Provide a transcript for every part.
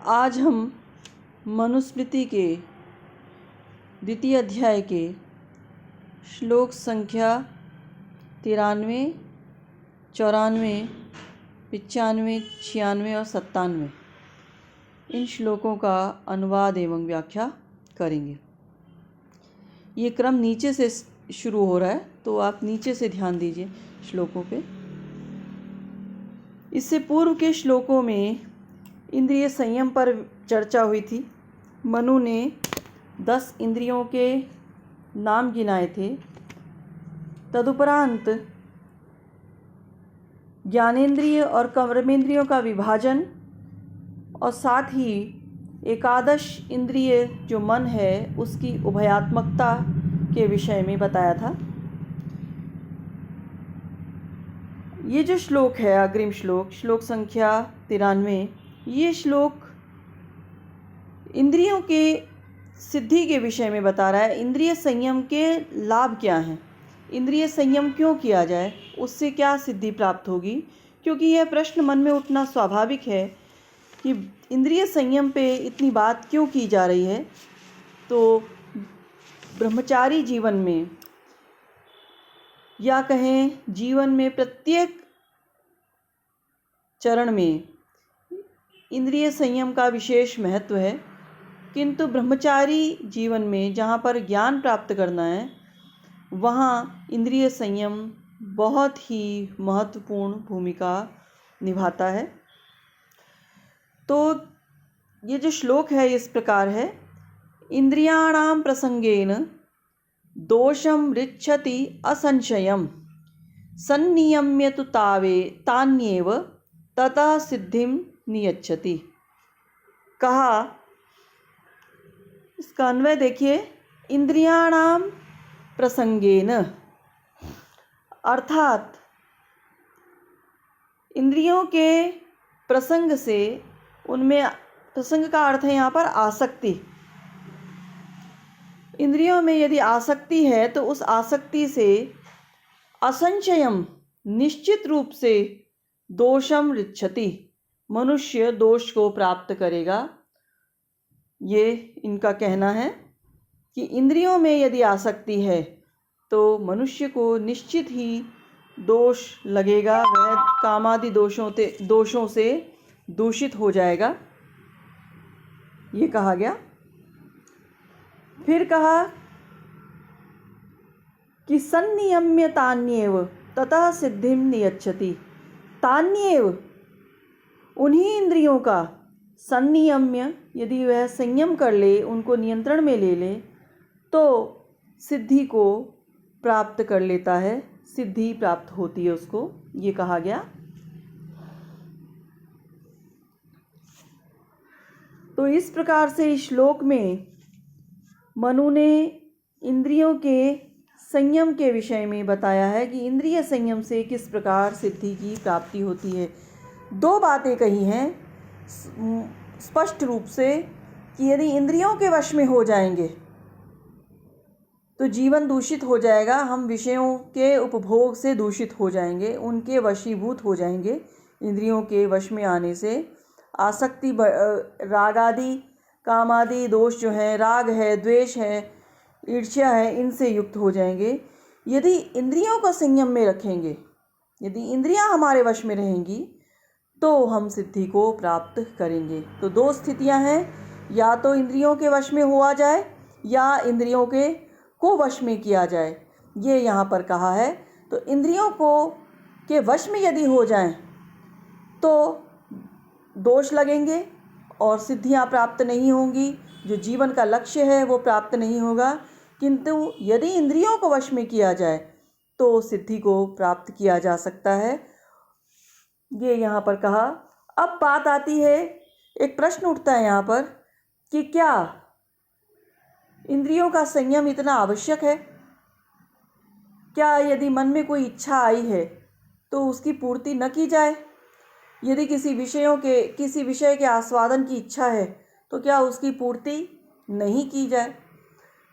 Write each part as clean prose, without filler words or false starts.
आज हम मनुस्मृति के द्वितीय अध्याय के श्लोक संख्या 93, 94, 95, 96 और 97 इन श्लोकों का अनुवाद एवं व्याख्या करेंगे। ये क्रम नीचे से शुरू हो रहा है, तो आप नीचे से ध्यान दीजिए श्लोकों पे। इससे पूर्व के श्लोकों में इंद्रिय संयम पर चर्चा हुई थी। मनु ने 10 इंद्रियों के नाम गिनाए थे। तदुपरांत ज्ञानेंद्रिय और कर्मेंद्रियों का विभाजन और साथ ही एकादश इंद्रिय जो मन है उसकी उभयात्मकता के विषय में बताया था। ये जो श्लोक है, अग्रिम श्लोक संख्या 93, ये श्लोक इंद्रियों के सिद्धि के विषय में बता रहा है। इंद्रिय संयम के लाभ क्या हैं, इंद्रिय संयम क्यों किया जाए, उससे क्या सिद्धि प्राप्त होगी। क्योंकि यह प्रश्न मन में उठना स्वाभाविक है कि इंद्रिय संयम पे इतनी बात क्यों की जा रही है। तो ब्रह्मचारी जीवन में या कहें जीवन में प्रत्येक चरण में इंद्रिय संयम का विशेष महत्व है, किंतु ब्रह्मचारी जीवन में जहाँ पर ज्ञान प्राप्त करना है वहाँ इंद्रिय संयम बहुत ही महत्वपूर्ण भूमिका निभाता है। तो ये जो श्लोक है इस प्रकार है, इंद्रियाणां प्रसंगेन दोषं ऋच्छति असंशयं सन्नियम्य तु तान्येव ततः सिद्धिं नियच्छति। कहा, इसका अन्वय देखिए, इंद्रियाणां प्रसंगेन, अर्थात इंद्रियों के प्रसंग से, उनमें प्रसंग का अर्थ है यहाँ पर आसक्ति। इंद्रियों में यदि आसक्ति है तो उस आसक्ति से असंशयम, निश्चित रूप से, दोषम ऋच्छति, मनुष्य दोष को प्राप्त करेगा। ये इनका कहना है कि इंद्रियों में यदि आसक्ति है तो मनुष्य को निश्चित ही दोष लगेगा, वह कामादि दोषों से दूषित हो जाएगा। ये कहा गया। फिर कहा कि सन्नियम्य तान्येव ततः सिद्धिं नियच्छति। तान्येव, उन्हीं इंद्रियों का, संनियम्य, यदि वह संयम कर ले, उनको नियंत्रण में ले ले, तो सिद्धि को प्राप्त कर लेता है, सिद्धि प्राप्त होती है उसको, ये कहा गया। तो इस प्रकार से इस श्लोक में मनु ने इंद्रियों के संयम के विषय में बताया है कि इंद्रिय संयम से किस प्रकार सिद्धि की प्राप्ति होती है। 2 बातें कही हैं स्पष्ट रूप से कि यदि इंद्रियों के वश में हो जाएंगे तो जीवन दूषित हो जाएगा, हम विषयों के उपभोग से दूषित हो जाएंगे, उनके वशीभूत हो जाएंगे। इंद्रियों के वश में आने से आसक्ति, राग आदि, काम आदि दोष जो हैं, राग है, द्वेष है, ईर्ष्या है, इनसे युक्त हो जाएंगे। यदि इंद्रियों को संयम में रखेंगे, यदि इंद्रियां हमारे वश में रहेंगी तो हम सिद्धि को प्राप्त करेंगे। तो 2 स्थितियां हैं, या तो इंद्रियों के वश में हुआ जाए या इंद्रियों को वश में किया जाए, ये यहाँ पर कहा है। तो इंद्रियों के वश में यदि हो जाएं तो दोष लगेंगे और सिद्धियां प्राप्त नहीं होंगी, जो जीवन का लक्ष्य है वो प्राप्त नहीं होगा। किंतु यदि इंद्रियों को वश में किया जाए तो सिद्धि को प्राप्त किया जा सकता है, ये यहाँ पर कहा। अब बात आती है, एक प्रश्न उठता है यहाँ पर कि क्या इंद्रियों का संयम इतना आवश्यक है? क्या यदि मन में कोई इच्छा आई है तो उसकी पूर्ति न की जाए? यदि किसी विषय के आस्वादन की इच्छा है तो क्या उसकी पूर्ति नहीं की जाए?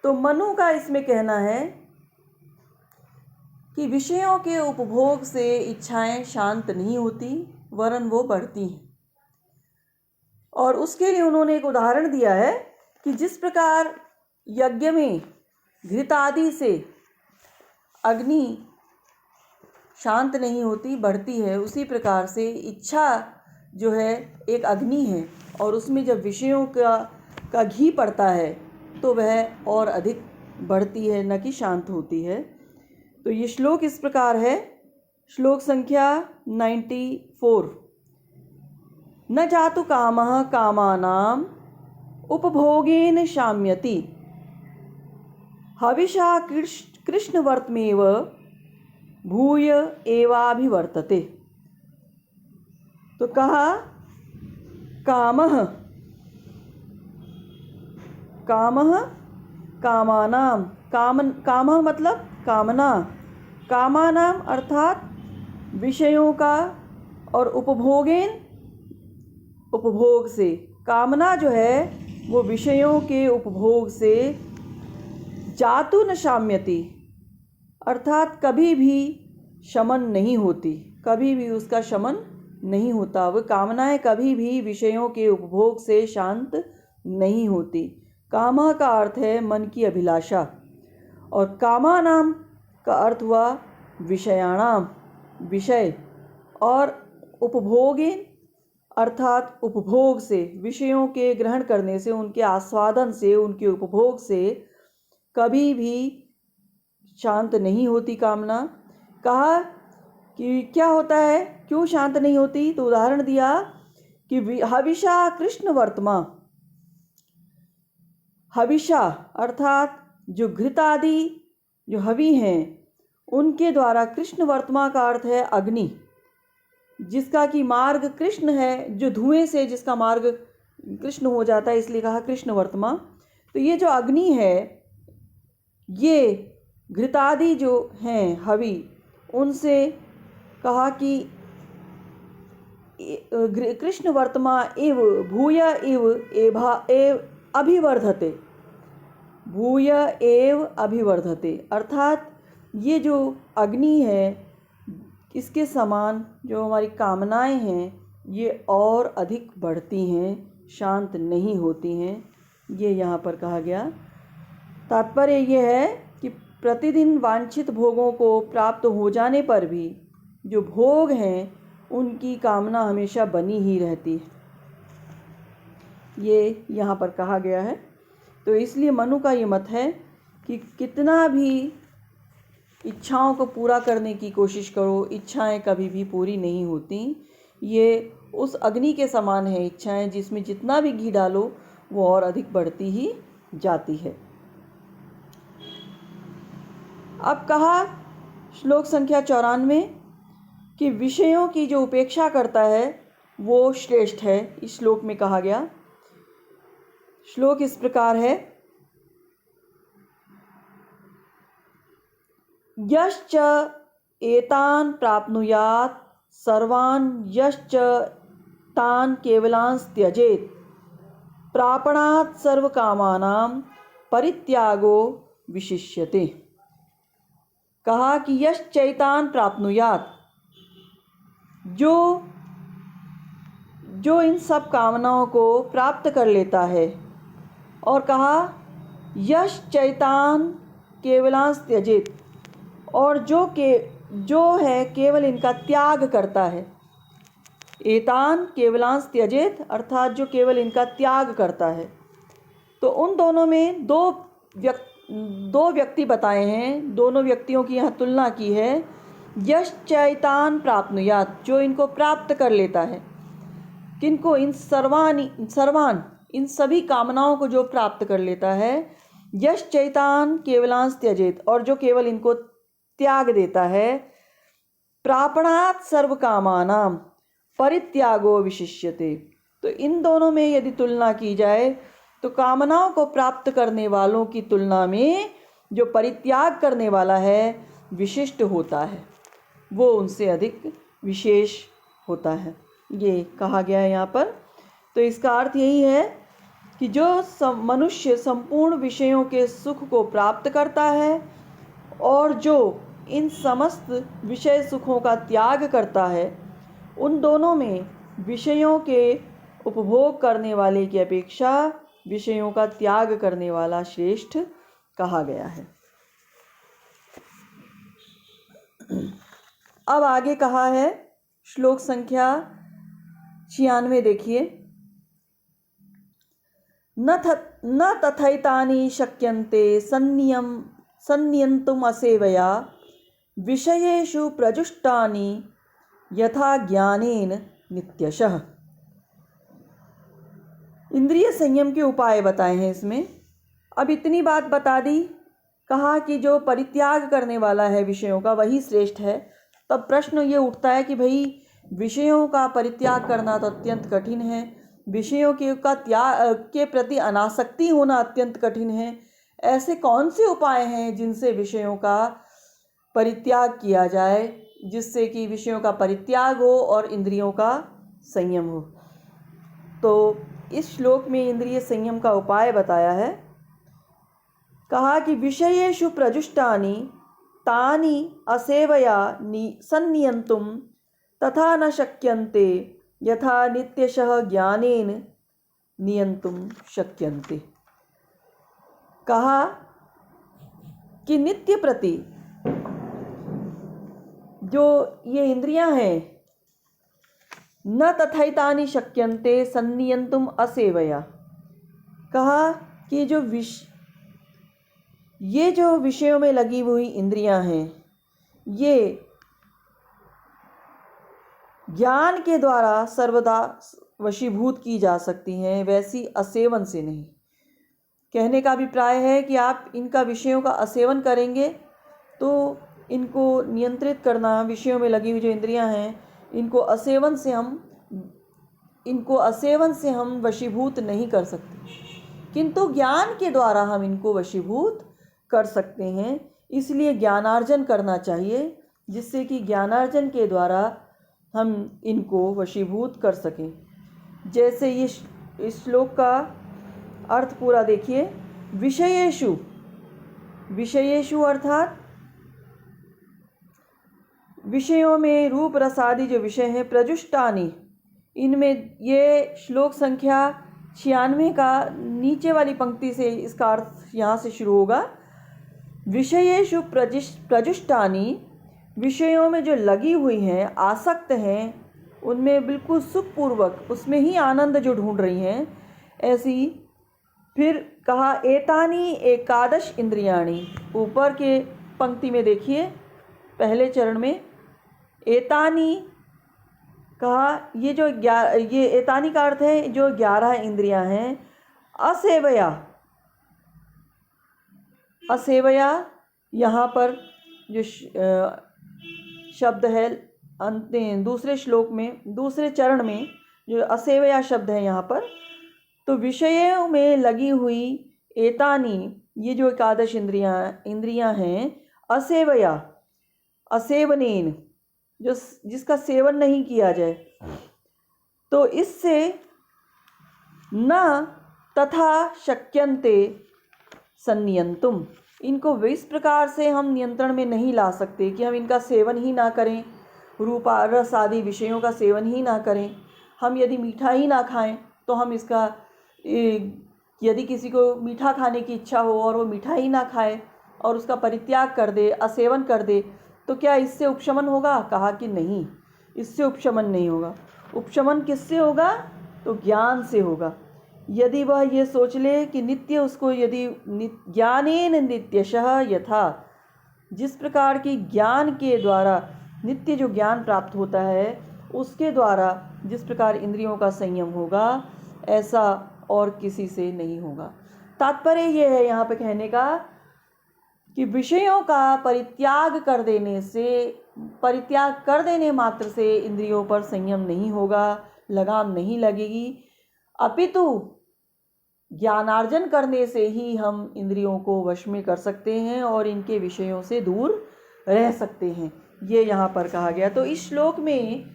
तो मनु का इसमें कहना है कि विषयों के उपभोग से इच्छाएं शांत नहीं होती, वरन वो बढ़ती हैं। और उसके लिए उन्होंने एक उदाहरण दिया है कि जिस प्रकार यज्ञ में घृतादि से अग्नि शांत नहीं होती, बढ़ती है, उसी प्रकार से इच्छा जो है एक अग्नि है और उसमें जब विषयों का घी पड़ता है तो वह और अधिक बढ़ती है, न कि शांत होती है। तो ये श्लोक इस प्रकार है, श्लोक संख्या 94। न जातु कामः कामानाम् उपभोगेन शाम्यति, हविषा कृष्णवर्त्मेव भूय एवाभिवर्तते। तो कहा कामः कामानाम, कामः मतलब कामना, कामानाम अर्थात विषयों का, और उपभोगेन उपभोग से, कामना जो है वो विषयों के उपभोग से, जातु न शाम्यति अर्थात कभी भी शमन नहीं होती, कभी भी उसका शमन नहीं होता। वह कामनाएं कभी भी विषयों के उपभोग से शांत नहीं होती। कामः का अर्थ है मन की अभिलाषा, और कामानाम का अर्थ हुआ विषयाणाम, विषय, और उपभोगेन अर्थात उपभोग से, विषयों के ग्रहण करने से, उनके आस्वादन से, उनके उपभोग से कभी भी शांत नहीं होती कामना। कहा कि क्या होता है, क्यों शांत नहीं होती? तो उदाहरण दिया कि हविषा कृष्ण वर्तमा, हविषा अर्थात जो घृतादि जो हवि हैं उनके द्वारा, कृष्ण वर्तमा का अर्थ है अग्नि, जिसका कि मार्ग कृष्ण है, जो धुएं से जिसका मार्ग कृष्ण हो जाता है, इसलिए कहा कृष्ण वर्तमा। तो ये जो अग्नि है, ये घृतादि जो हैं हवि, उनसे कहा कि कृष्ण वर्तमा एव भूय एव अभिवर्धते, भूय एव अभिवर्धते अर्थात ये जो अग्नि है, इसके समान जो हमारी कामनाएं हैं ये और अधिक बढ़ती हैं, शांत नहीं होती हैं। ये यहाँ पर कहा गया। तात्पर्य ये है कि प्रतिदिन वांछित भोगों को प्राप्त हो जाने पर भी जो भोग हैं उनकी कामना हमेशा बनी ही रहती है, ये यहाँ पर कहा गया है। तो इसलिए मनु का ये मत है कि कितना भी इच्छाओं को पूरा करने की कोशिश करो, इच्छाएं कभी भी पूरी नहीं होती। ये उस अग्नि के समान है इच्छाएं, जिसमें जितना भी घी डालो वो और अधिक बढ़ती ही जाती है। अब कहा श्लोक संख्या 94 कि विषयों की जो उपेक्षा करता है वो श्रेष्ठ है। इस श्लोक में कहा गया, श्लोक इस प्रकार है, यश्च एतान प्राप्नुयात् सर्वान् यश्च तान केवलांस त्यजेत प्रापणात् सर्वकामानां परित्यागो विशिष्यते। कहा कि यश्चैतान प्राप्नुयात्, जो इन सब कामनाओं को प्राप्त कर लेता है, और कहा यश्चैतान केवलांस त्यजेत, और जो है केवल इनका त्याग करता है। एतान केवलांस त्यजेत अर्थात जो केवल इनका त्याग करता है। तो उन दोनों में दो व्यक्ति बताए हैं, दोनों व्यक्तियों की यहाँ तुलना की है। यश्चैतान प्राप्नुयात्, जो इनको प्राप्त कर लेता है, किनको? इन सर्वान इन सभी कामनाओं को जो प्राप्त कर लेता है। यश्चैतान केवलांस त्यजेत, और जो केवल इनको त्याग देता है। प्रापणात् सर्व कामानां परित्यागो विशिष्यते। तो इन दोनों में यदि तुलना की जाए तो कामनाओं को प्राप्त करने वालों की तुलना में जो परित्याग करने वाला है विशिष्ट होता है, वो उनसे अधिक विशेष होता है, ये कहा गया है यहाँ पर। तो इसका अर्थ यही है कि जो मनुष्य संपूर्ण विषयों के सुख को प्राप्त करता है और जो इन समस्त विषय सुखों का त्याग करता है, उन दोनों में विषयों के उपभोग करने वाले की अपेक्षा विषयों का त्याग करने वाला श्रेष्ठ कहा गया है। अब आगे कहा है श्लोक संख्या 96 देखिए। न तथैतानि शक्यन्ते संनियन्तुम् असेवया विषयेषु प्रजुष्टानि यथा ज्ञानेन नित्यशः। इंद्रिय संयम के उपाय बताए हैं इसमें। अब इतनी बात बता दी, कहा कि जो परित्याग करने वाला है विषयों का वही श्रेष्ठ है। तब प्रश्न ये उठता है कि भाई विषयों का परित्याग करना तो अत्यंत कठिन है, विषयों का त्याग के प्रति अनासक्ति होना अत्यंत कठिन है। ऐसे कौन से उपाय हैं जिनसे विषयों का परित्याग किया जाए, जिससे कि विषयों का परित्याग हो और इंद्रियों का संयम हो। तो इस श्लोक में इंद्रिय संयम का उपाय बताया है। कहा कि विषयेषु प्रजुष्टानि तानि असेवया संनियन्तुं तथा न शक्यन्ते यथा नित्यशः ज्ञानेन नियन्तुं शक्यन्ते। कहा कि नित्य प्रति जो ये इंद्रियां हैं, न तथैतानि शक्यन्ते संनियन्तुम् असेवया। कहा कि ये जो विषयों में लगी हुई इंद्रियां हैं, ये ज्ञान के द्वारा सर्वदा वशीभूत की जा सकती हैं, वैसी असेवन से नहीं। कहने का अभिप्राय है कि आप इनका विषयों का असेवन करेंगे तो इनको नियंत्रित करना, विषयों में लगी हुई जो इंद्रियां हैं इनको असेवन से हम वशीभूत नहीं कर सकते, किंतु ज्ञान के द्वारा हम इनको वशीभूत कर सकते हैं। इसलिए ज्ञानार्जन करना चाहिए, जिससे कि ज्ञानार्जन के द्वारा हम इनको वशीभूत कर सकें। जैसे इस श्लोक का अर्थ पूरा देखिए। विषयेषु अर्थात विषयों में रूप रसादि जो विषय हैं, प्रजुष्टानि, इनमें ये श्लोक संख्या 96 का नीचे वाली पंक्ति से इसका अर्थ यहाँ से शुरू होगा। विषयेषु प्रजुष्टानि, विषयों में जो लगी हुई हैं, आसक्त हैं, उनमें बिल्कुल सुखपूर्वक उसमें ही आनंद जो ढूंढ रही हैं, ऐसी। फिर कहा एतानि एकादश इंद्रियाणि, ऊपर के पंक्ति में देखिए पहले चरण में एतानि कहा, ये एतानि का अर्थ है जो 11 इंद्रियां हैं। असेवया यहाँ पर जो शब्द है दूसरे श्लोक में, दूसरे चरण में जो असेवया शब्द है यहाँ पर, तो विषयों में लगी हुई एतानि, ये जो एकादश इंद्रियां हैं, असेवया असेवनेन, जिसका सेवन नहीं किया जाए, तो इससे न तथा शक्यन्ते संनियंतुम, इनको इस प्रकार से हम नियंत्रण में नहीं ला सकते कि हम इनका सेवन ही ना करें, रूप रस आदि विषयों का सेवन ही ना करें। हम यदि मीठा ही ना खाएं तो हम इसका, यदि किसी को मीठा खाने की इच्छा हो और वो मीठा ही ना खाए और उसका परित्याग कर दे, असेवन कर दे, तो क्या इससे उपशमन होगा? कहा कि नहीं, इससे उपशमन नहीं होगा। उपशमन किससे होगा? तो ज्ञान से होगा। यदि वह ये सोच ले कि नित्य उसको, यदि ज्ञानेन नित्यशः यथा, जिस प्रकार की ज्ञान के द्वारा नित्य जो ज्ञान प्राप्त होता है उसके द्वारा जिस प्रकार इंद्रियों का संयम होगा, ऐसा और किसी से नहीं होगा। तात्पर्य ये है यहाँ पे कहने का कि विषयों का परित्याग कर देने मात्र से इंद्रियों पर संयम नहीं होगा, लगाम नहीं लगेगी, अपितु ज्ञानार्जन करने से ही हम इंद्रियों को वश में कर सकते हैं और इनके विषयों से दूर रह सकते हैं। ये यहाँ पर कहा गया। तो इस श्लोक में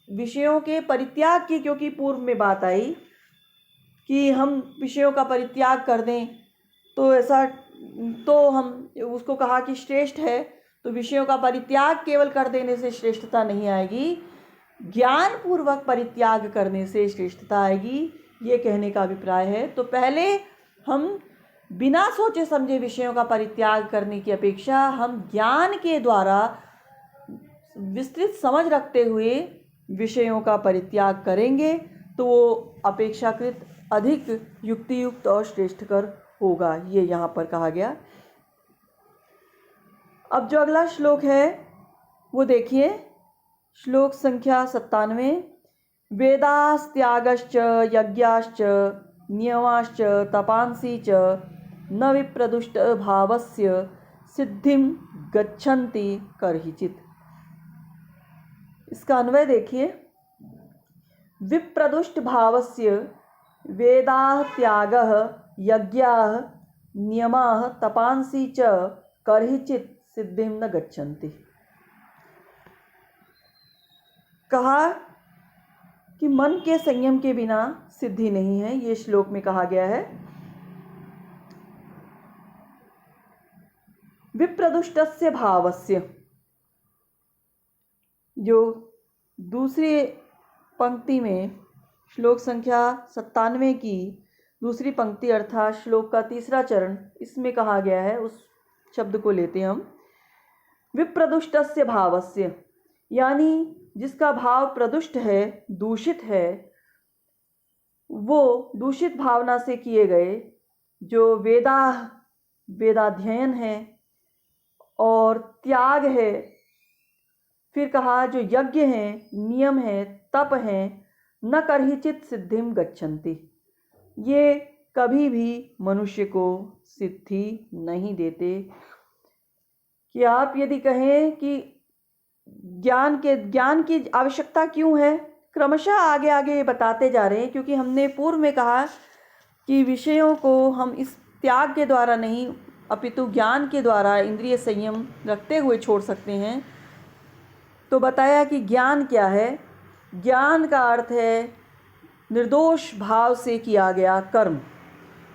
विषयों के परित्याग की क्योंकि पूर्व में बात आई कि हम विषयों का परित्याग कर दें तो ऐसा, तो हम उसको कहा कि श्रेष्ठ है। तो विषयों का परित्याग केवल कर देने से श्रेष्ठता नहीं आएगी, ज्ञान पूर्वक परित्याग करने से श्रेष्ठता आएगी, ये कहने का अभिप्राय है। तो पहले हम बिना सोचे समझे विषयों का परित्याग करने की अपेक्षा हम ज्ञान के द्वारा विस्तृत समझ रखते हुए विषयों का परित्याग करेंगे तो वो अपेक्षाकृत अधिक युक्तियुक्त और श्रेष्ठकर होगा, ये यहाँ पर कहा गया। अब जो अगला श्लोक है वो देखिए, श्लोक संख्या 97। वेदास्त्यागश्च यज्ञाश्च नियमाश्च तपांसि च न विप्रदुष्ट भावस्य सिद्धिं गच्छन्ति कर्हिचित्। इसका अन्वय देखिए, विप्रदुष्ट भावस्य वेदाः त्यागः यज्ञाः नियमाः तपांसि च कर्हिचित् सिद्धिं न गच्छन्ति। कहा कि मन के संयम के बिना सिद्धि नहीं है, ये श्लोक में कहा गया है। विप्रदुष्टस्य भावस्य, जो दूसरी पंक्ति में श्लोक संख्या 97 की दूसरी पंक्ति अर्थात श्लोक का तीसरा चरण, इसमें कहा गया है, उस शब्द को लेते हैं हम। विप्रदुष्टस्य भावस्य, यानी जिसका भाव प्रदुष्ट है, दूषित है, वो दूषित भावना से किए गए जो वेदाध्ययन है और त्याग है, फिर कहा जो यज्ञ हैं, नियम है, तप हैं, न कर्हिचित सिद्धिम गच्छन्ति, ये कभी भी मनुष्य को सिद्धि नहीं देते। कि आप यदि कहें कि ज्ञान की आवश्यकता क्यों है, क्रमशः आगे आगे बताते जा रहे हैं, क्योंकि हमने पूर्व में कहा कि विषयों को हम इस त्याग के द्वारा नहीं अपितु ज्ञान के द्वारा इंद्रिय संयम रखते हुए छोड़ सकते हैं। तो बताया कि ज्ञान क्या है। ज्ञान का अर्थ है निर्दोष भाव से किया गया कर्म।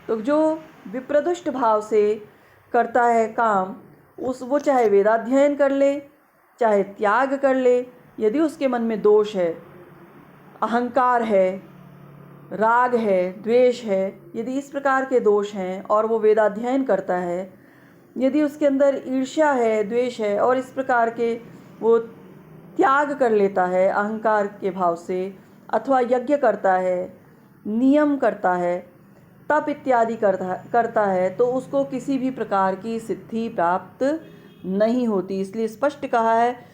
तो जो विप्रदुष्ट भाव से करता है काम, वो चाहे वेदाध्ययन कर ले, चाहे त्याग कर ले, यदि उसके मन में दोष है, अहंकार है, राग है, द्वेष है, यदि इस प्रकार के दोष हैं और वो वेदाध्ययन करता है, यदि उसके अंदर ईर्ष्या है, द्वेष है और इस प्रकार के वो त्याग कर लेता है अहंकार के भाव से, अथवा यज्ञ करता है, नियम करता है, तप इत्यादि करता है, तो उसको किसी भी प्रकार की सिद्धि प्राप्त नहीं होती। इसलिए स्पष्ट कहा है,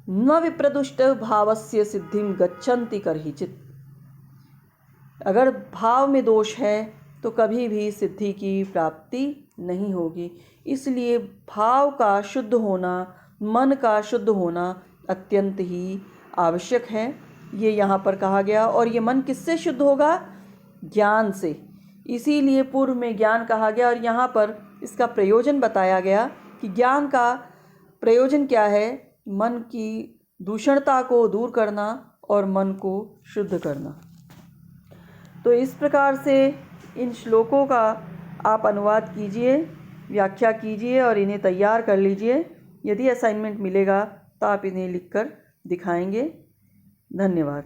न विप्रदुष्ट भावस्य सिद्धिं गच्छन्ति कर्हिचित्। अगर भाव में दोष है तो कभी भी सिद्धि की प्राप्ति नहीं होगी। इसलिए भाव का शुद्ध होना, मन का शुद्ध होना अत्यंत ही आवश्यक है, ये यहाँ पर कहा गया। और ये मन किससे शुद्ध होगा? ज्ञान से। इसीलिए पूर्व में ज्ञान कहा गया और यहाँ पर इसका प्रयोजन बताया गया कि ज्ञान का प्रयोजन क्या है? मन की दूषणता को दूर करना और मन को शुद्ध करना। तो इस प्रकार से इन श्लोकों का आप अनुवाद कीजिए, व्याख्या कीजिए और इन्हें तैयार कर लीजिए। यदि असाइनमेंट मिलेगा तो आप इन्हें लिखकर दिखाएंगे। धन्यवाद।